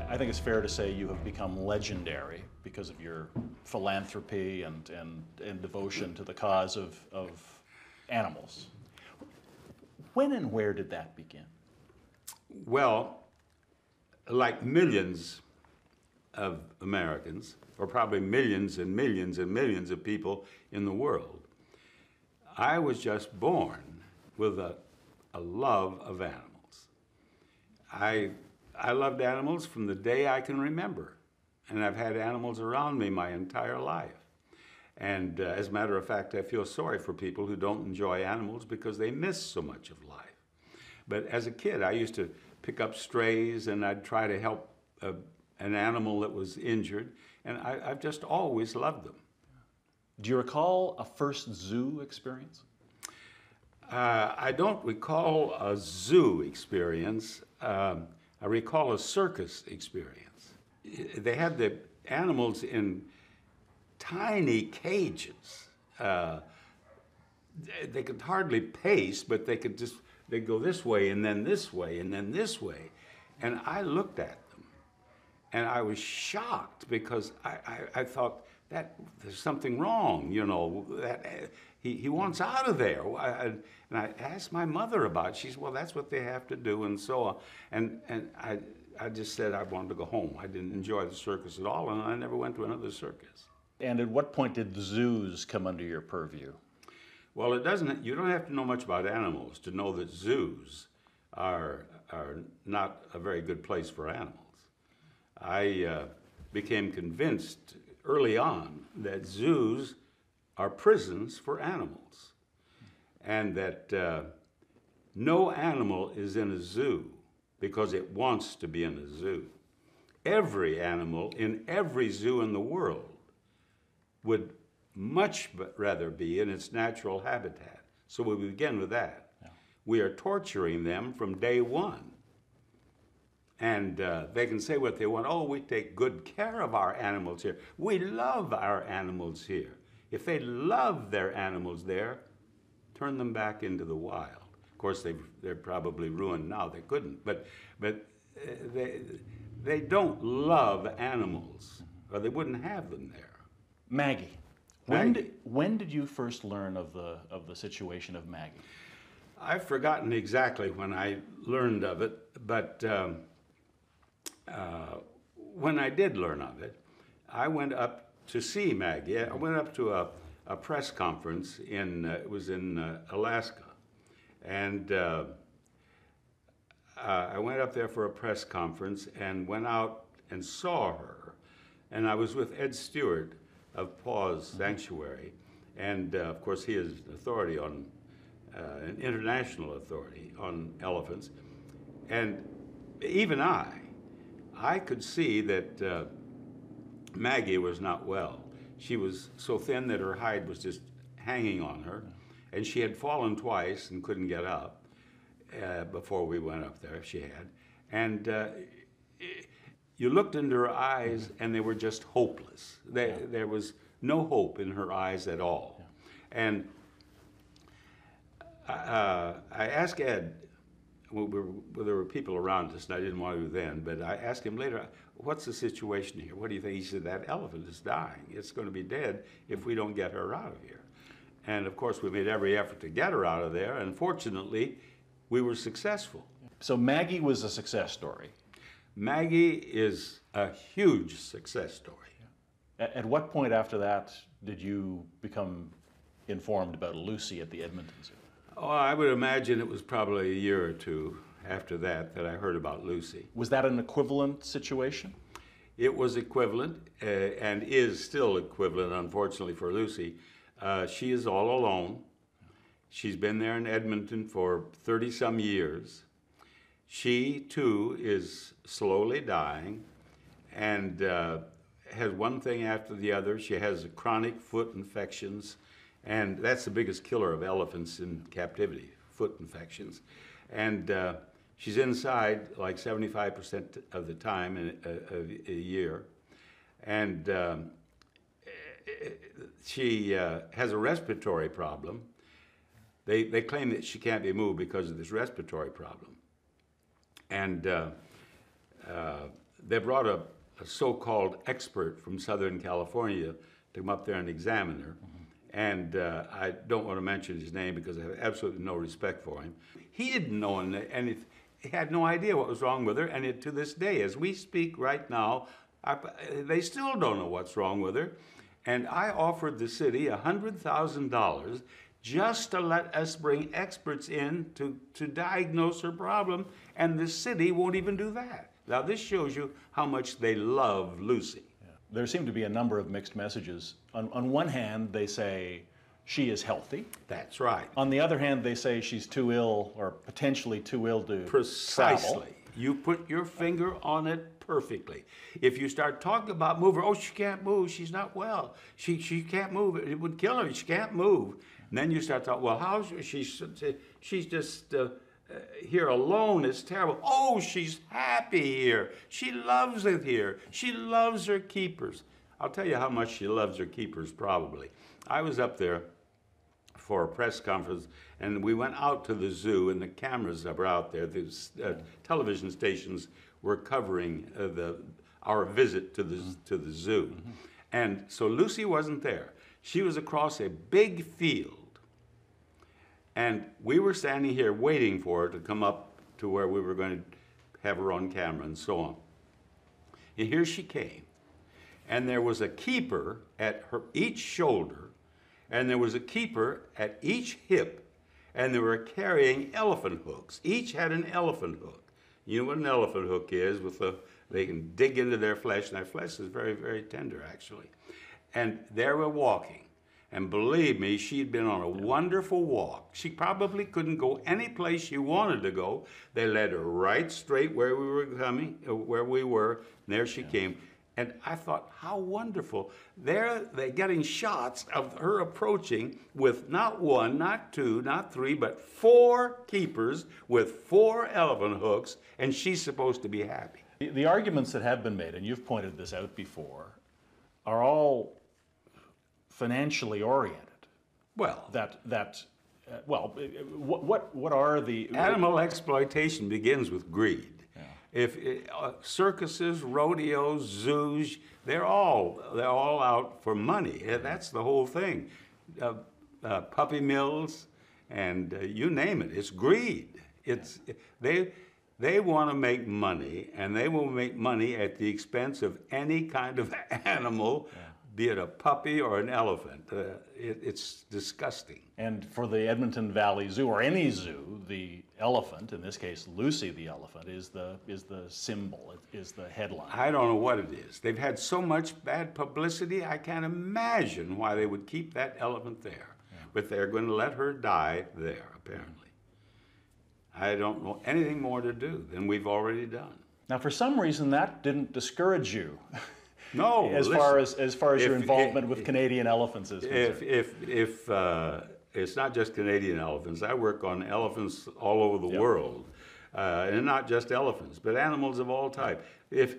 I think it's fair to say you have become legendary because of your philanthropy and devotion to the cause of animals. When and where did that begin? Well, like millions of Americans, or probably millions and millions and millions of people in the world, I was just born with a love of animals. I loved animals from the day I can remember, and I've had animals around me my entire life. And as a matter of fact, I feel sorry for people who don't enjoy animals because they miss so much of life. But as a kid, I used to pick up strays, and I'd try to help an animal that was injured, and I've just always loved them. Do you recall a first zoo experience? I don't recall a zoo experience. I recall a circus experience. They had the animals in tiny cages. They could hardly pace, but they'd go this way and then this way and then this way. And I looked at them and I was shocked because I thought that there's something wrong, you know, that he wants out of there. And I asked my mother about it. She said, well, that's what they have to do, and so on. And I just said I wanted to go home. I didn't enjoy the circus at all, and I never went to another circus. And at what point did the zoos come under your purview? Well, you don't have to know much about animals to know that zoos are not a very good place for animals. I became convinced early on that zoos are prisons for animals, and that no animal is in a zoo because it wants to be in a zoo. Every animal in every zoo in the world would much rather be in its natural habitat. So we begin with that. Yeah. We are torturing them from day one. And they can say what they want. Oh, we take good care of our animals here. We love our animals here. If they love their animals there, turn them back into the wild. Of course, they're probably ruined now. They couldn't. But they don't love animals, or they wouldn't have them there. Maggie. When did you first learn of the situation of Maggie? I've forgotten exactly when I learned of it, but when I did learn of it, I went up to see Maggie. I went up to a press conference it was in Alaska, and I went up there for a press conference and went out and saw her, and I was with Ed Stewart of Paws Sanctuary, and of course he is an authority on, an international authority on elephants, and even I could see that Maggie was not well. She was so thin that her hide was just hanging on her, and she had fallen twice and couldn't get up before we went up there, she had. And you looked into her eyes and they were just hopeless. There was no hope in her eyes at all. And I asked Ed, there were people around us, and I didn't want to then, but I asked him later, what's the situation here? What do you think? He said, that elephant is dying. It's going to be dead if we don't get her out of here. And of course, we made every effort to get her out of there, and fortunately, we were successful. So Maggie was a success story. Maggie is a huge success story. At what point after that did you become informed about Lucy at the Edmonton Zoo? Oh, I would imagine it was probably a year or two after that I heard about Lucy. Was that an equivalent situation? It was equivalent and is still equivalent, unfortunately, for Lucy. She is all alone. She's been there in Edmonton for 30-some years. She, too, is slowly dying and has one thing after the other. She has chronic foot infections, and that's the biggest killer of elephants in captivity, foot infections. And she's inside like 75% of the time in a year. And she has a respiratory problem. They claim that she can't be moved because of this respiratory problem. And they brought a so-called expert from Southern California to come up there and examine her. And I don't want to mention his name because I have absolutely no respect for him. He didn't know anything. He had no idea what was wrong with her, and to this day, as we speak right now, they still don't know what's wrong with her. And I offered the city $100,000 just to let us bring experts in to diagnose her problem, and the city won't even do that. Now, this shows you how much they love Lucy. Yeah. There seem to be a number of mixed messages. On one hand, they say she is healthy. That's right. On the other hand, they say she's too ill or potentially too ill to Precisely. travel. You put your finger on it perfectly. If you start talking about move her, oh, she can't move, she's not well. She can't move, it would kill her, she can't move. And then you start talking, well, how's she's just here alone, it's terrible. Oh, she's happy here. She loves it here. She loves her keepers. I'll tell you how much she loves her keepers, probably. I was up there for a press conference, and we went out to the zoo, and the cameras that were out there, the television stations were covering our visit to the zoo. Mm-hmm. And so Lucy wasn't there. She was across a big field, and we were standing here waiting for her to come up to where we were going to have her on camera and so on. And here she came, and there was a keeper at each shoulder, and there was a keeper at each hip, and they were carrying elephant hooks. Each had an elephant hook. You know what an elephant hook is? They can dig into their flesh, and their flesh is very, very tender, actually. And there we're walking. And believe me, she'd been on a wonderful walk. She probably couldn't go any place she wanted to go. They led her right straight where we were coming, where we were, and there she came. And I thought, how wonderful. They're getting shots of her approaching with not one, not two, not three, but 4 keepers with 4 elephant hooks, and she's supposed to be happy. The arguments that have been made, and you've pointed this out before, are all financially oriented. Well, what are the animal exploitation begins with greed. Yeah. If circuses, rodeos, zoos, they're all out for money. That's the whole thing. Puppy mills, and you name it. It's greed. They want to make money, and they will make money at the expense of any kind of animal. Yeah. Be it a puppy or an elephant. It's disgusting. And for the Edmonton Valley Zoo, or any zoo, the elephant, in this case Lucy the elephant, is the symbol, is the headline. I don't know what it is. They've had so much bad publicity, I can't imagine why they would keep that elephant there. Yeah. But they're going to let her die there, apparently. I don't know anything more to do than we've already done. Now, for some reason, that didn't discourage you. No, as far as your involvement with Canadian elephants is concerned. If it's not just Canadian elephants, I work on elephants all over the world, and not just elephants, but animals of all type. If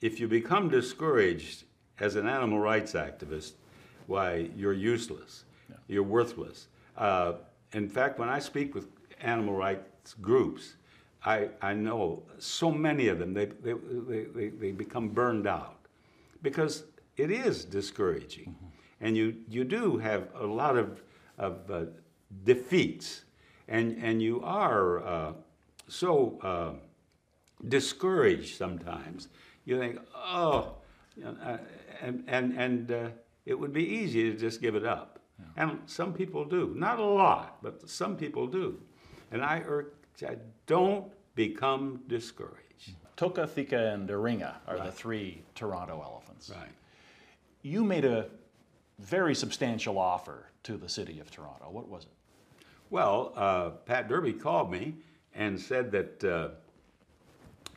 you become discouraged as an animal rights activist, why you're useless, you're worthless. In fact, when I speak with animal rights groups, I know so many of them, they become burned out because it is discouraging. Mm-hmm. And you do have a lot of defeats, and you are so discouraged sometimes. You think, oh, and it would be easy to just give it up. Yeah. And some people do. Not a lot, but some people do. And I don't become discouraged. Toka, Thika, and Iringa are the 3 Toronto elephants. Right. You made a very substantial offer to the city of Toronto. What was it? Well, Pat Derby called me and said that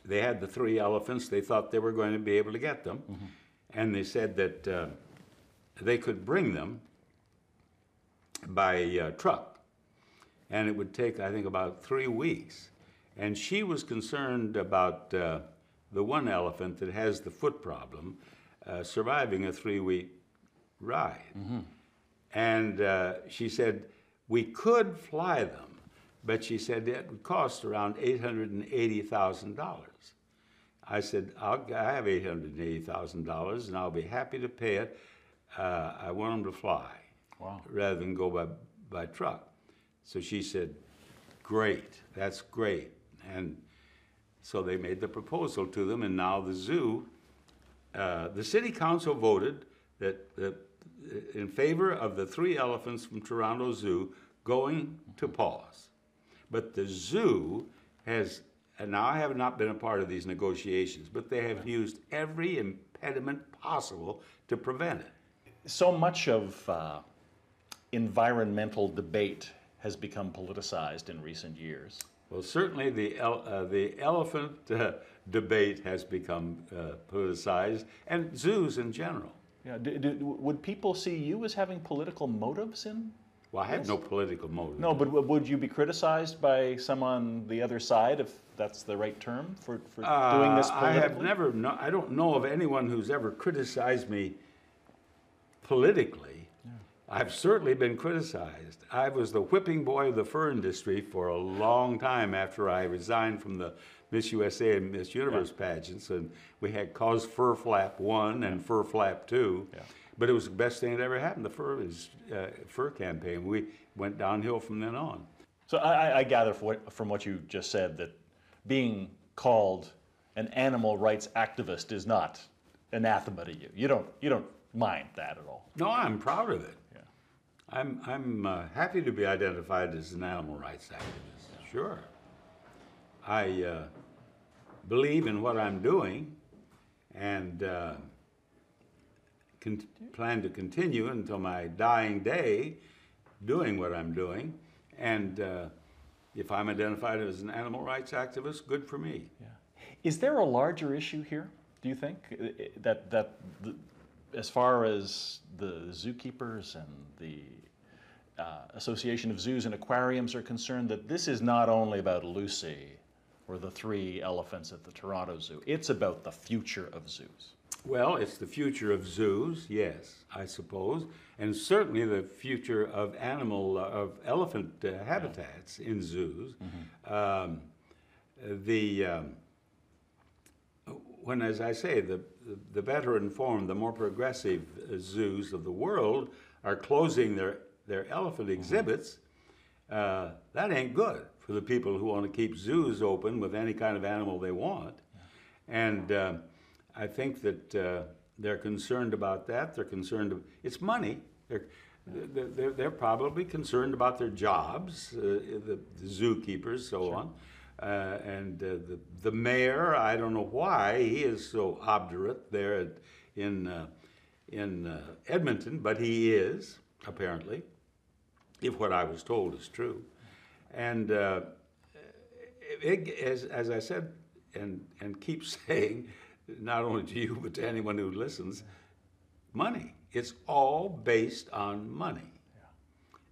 they had the 3 elephants. They thought they were going to be able to get them. Mm-hmm. And they said that they could bring them by truck. And it would take, I think, about 3 weeks. And she was concerned about the one elephant that has the foot problem surviving a 3-week ride. Mm-hmm. And she said, we could fly them, but she said it would cost around $880,000. I said, I have $880,000 and I'll be happy to pay it. I want them to fly rather than go by truck. So she said, great, that's great. And so they made the proposal to them, and now the zoo, the city council voted that in favor of the 3 elephants from Toronto Zoo going to pause. But the zoo has, and now I have not been a part of these negotiations, but they have used every impediment possible to prevent it. So much of environmental debate has become politicized in recent years. Well, certainly the elephant debate has become politicized, and zoos in general. Yeah. Would people see you as having political motives in? Well, I have no political motive. No, but would you be criticized by some on the other side, if that's the right term, for doing this politically? I have never, I don't know of anyone who's ever criticized me politically. Yeah. I've certainly been criticized. I was the whipping boy of the fur industry for a long time after I resigned from the Miss USA and Miss Universe pageants, and we had Cause Fur Flap 1 and Fur Flap 2. Yeah. But it was the best thing that ever happened, the fur campaign. We went downhill from then on. So I gather from what you just said that being called an animal rights activist is not anathema to you. You don't mind that at all. No, I'm proud of it. Yeah. I'm happy to be identified as an animal rights activist. Sure. I believe in what I'm doing, and plan to continue until my dying day doing what I'm doing. And if I'm identified as an animal rights activist, good for me. Yeah. Is there a larger issue here, do you think, that as far as the zookeepers and the Association of Zoos and Aquariums are concerned, that this is not only about Lucy or the 3 elephants at the Toronto Zoo, it's about the future of zoos? Well, it's the future of zoos, yes, I suppose, and certainly the future of elephant habitats in zoos. Mm-hmm. When, as I say, the better informed, the more progressive zoos of the world are closing their elephant exhibits, that ain't good for the people who want to keep zoos open with any kind of animal they want. And I think that they're concerned about that. They're concerned. It's money. They're probably concerned about their jobs, the zookeepers, so on. And the mayor, I don't know why he is so obdurate there in Edmonton, but he is, apparently, if what I was told is true. And as I said, and keep saying, not only to you, but to anyone who listens, money. It's all based on money.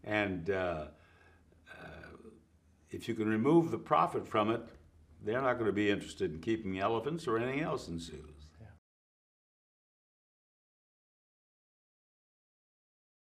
Yeah. And if you can remove the profit from it, they're not going to be interested in keeping elephants or anything else in zoos.